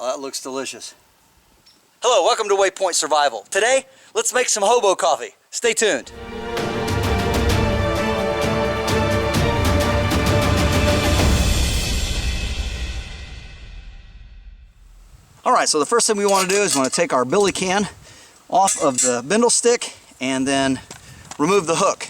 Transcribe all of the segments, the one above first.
Oh, that looks delicious. Hello, welcome to Waypoint Survival. Today, let's make some hobo coffee. Stay tuned. Alright, so the first thing we want to do is we want to take our billy can off of the bindle stick and then remove the hook.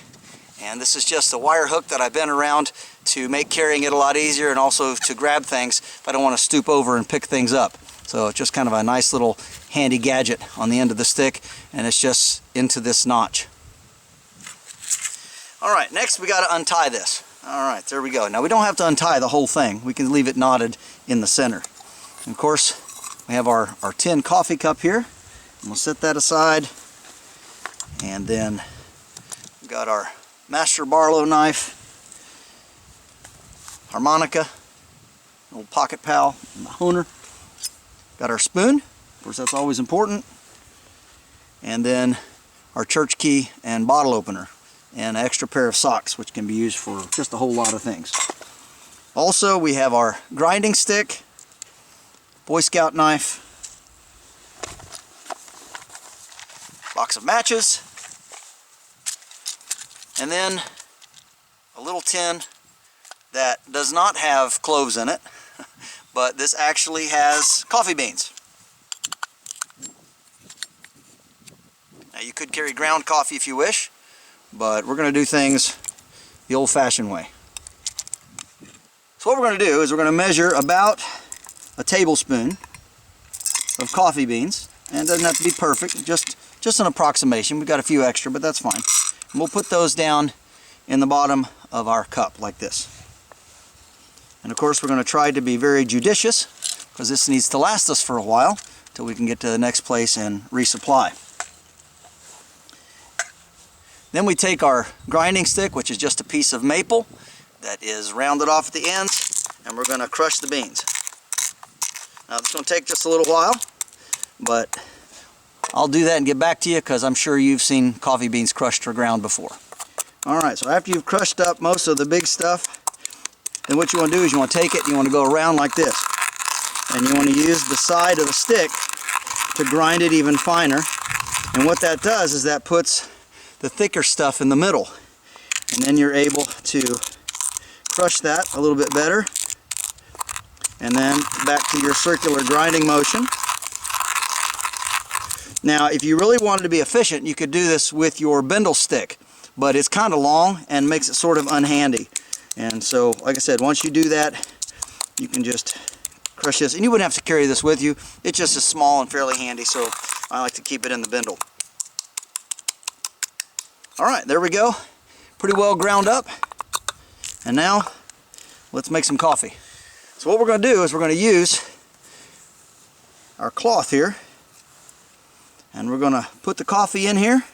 And this is just a wire hook that I bent around to make carrying it a lot easier and also to grab things if I don't want to stoop over and pick things up. So it's just kind of a nice little handy gadget on the end of the stick, and it's just into this notch. Alright, next we got to untie this. Alright, there we go. Now we don't have to untie the whole thing. We can leave it knotted in the center. And of course, we have our tin coffee cup here. And we'll set that aside. And then we've got our Master Barlow knife, harmonica, old pocket pal, and the honer. Got our spoon, of course that's always important. And then our church key and bottle opener. And an extra pair of socks, which can be used for just a whole lot of things. Also, we have our grinding stick, Boy Scout knife, box of matches, and then a little tin that does not have cloves in it, but this actually has coffee beans. Now you could carry ground coffee if you wish, but we're going to do things the old-fashioned way. So what we're going to do is we're going to measure about a tablespoon of coffee beans, and it doesn't have to be perfect, just an approximation. We've got a few extra, but that's fine. And we'll put those down in the bottom of our cup like this. And of course we're going to try to be very judicious because this needs to last us for a while until we can get to the next place and resupply. Then we take our grinding stick, which is just a piece of maple that is rounded off at the ends, and we're going to crush the beans. Now it's going to take just a little while, but I'll do that and get back to you because I'm sure you've seen coffee beans crushed or ground before. Alright, so after you've crushed up most of the big stuff, then what you want to do is you want to take it, you want to go around like this. And you want to use the side of the stick to grind it even finer. And what that does is that puts the thicker stuff in the middle. And then you're able to crush that a little bit better. And then back to your circular grinding motion. Now, if you really wanted to be efficient, you could do this with your bindle stick. But it's kind of long and makes it sort of unhandy. And so, like I said, once you do that, you can just crush this. And you wouldn't have to carry this with you. It's just as small and fairly handy, so I like to keep it in the bindle. Alright, there we go. Pretty well ground up. And now, let's make some coffee. So what we're going to do is we're going to use our cloth here. And we're going to put the coffee in here,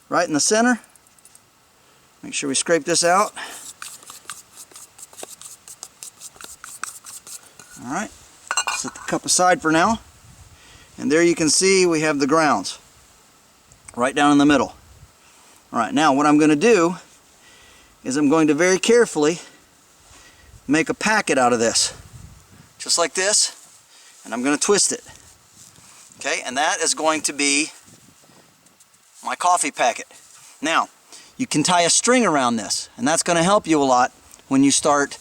right in the center. Make sure we scrape this out. Alright, set the cup aside for now. And there you can see we have the grounds right down in the middle. Alright, now what I'm going to do is I'm going to very carefully make a packet out of this. Just like this. And I'm going to twist it. Okay, and that is going to be my coffee packet. Now, you can tie a string around this, and that's going to help you a lot when you start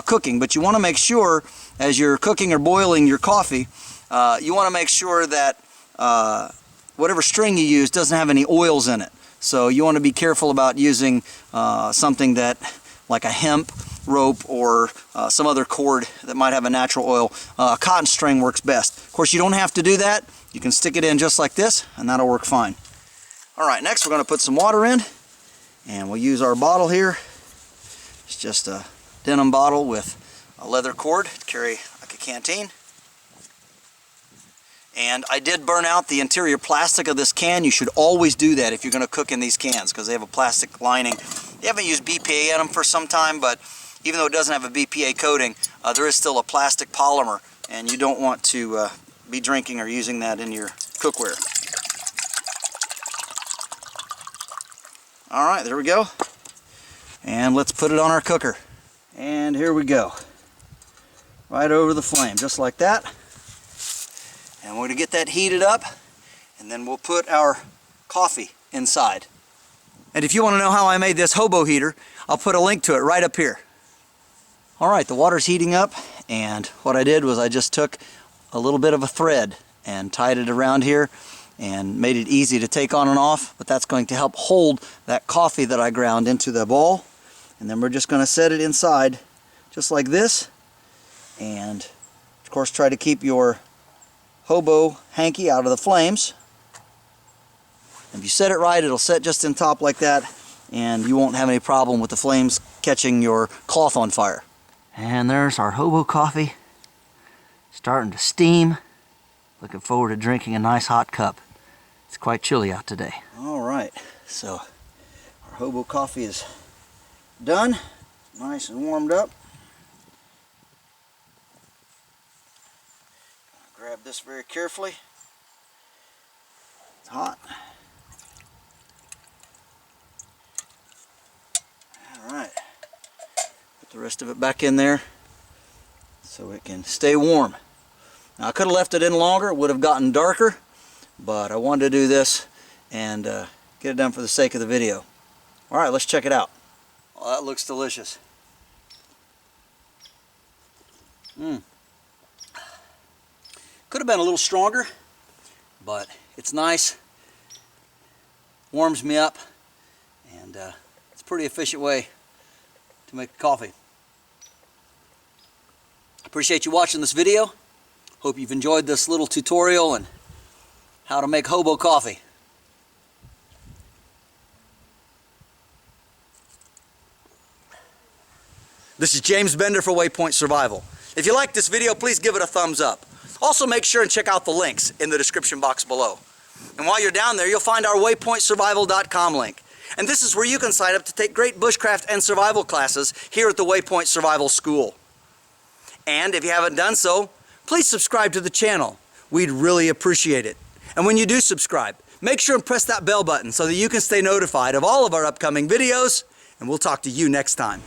cooking. But you want to make sure, as you're cooking or boiling your coffee, you want to make sure that whatever string you use doesn't have any oils in it. So you want to be careful about using something that, like a hemp rope or some other cord that might have a natural oil. A cotton string works best. Of course, you don't have to do that. You can stick it in just like this, and that'll work fine. Alright, next we're going to put some water in, and we'll use our bottle here. It's just a denim bottle with a leather cord to carry like a canteen. And I did burn out the interior plastic of this can. You should always do that if you're going to cook in these cans because they have a plastic lining. They haven't used BPA in them for some time, but even though it doesn't have a BPA coating, there is still a plastic polymer, and you don't want to be drinking or using that in your cookware. Alright, there we go. And let's put it on our cooker. And here we go. Right over the flame, just like that. And we're going to get that heated up, and then we'll put our coffee inside. And if you want to know how I made this hobo heater, I'll put a link to it right up here. Alright, the water's heating up, and what I did was I just took a little bit of a thread and tied it around here and made it easy to take on and off, but that's going to help hold that coffee that I ground into the ball. And then we're just going to set it inside just like this, and of course try to keep your hobo hanky out of the flames. If you set it right, it'll set just in top like that, and you won't have any problem with the flames catching your cloth on fire. And there's our hobo coffee starting to steam. Looking forward to drinking a nice hot cup. It's quite chilly out today. Alright, so our hobo coffee is done, nice and warmed up. Grab this very carefully. It's hot. Alright, put the rest of it back in there so it can stay warm. Now I could have left it in longer, it would have gotten darker, but I wanted to do this and get it done for the sake of the video. Alright, let's check it out. Well, that looks delicious. Could have been a little stronger, but it's nice, warms me up, and it's a pretty efficient way to make coffee. Appreciate you watching this video. Hope you've enjoyed this little tutorial on how to make hobo coffee. This is James Bender for Waypoint Survival. If you like this video, please give it a thumbs up. Also make sure and check out the links in the description box below. And while you're down there, you'll find our waypointsurvival.com link. And this is where you can sign up to take great bushcraft and survival classes here at the Waypoint Survival School. And if you haven't done so, please subscribe to the channel. We'd really appreciate it. And when you do subscribe, make sure and press that bell button so that you can stay notified of all of our upcoming videos, and we'll talk to you next time.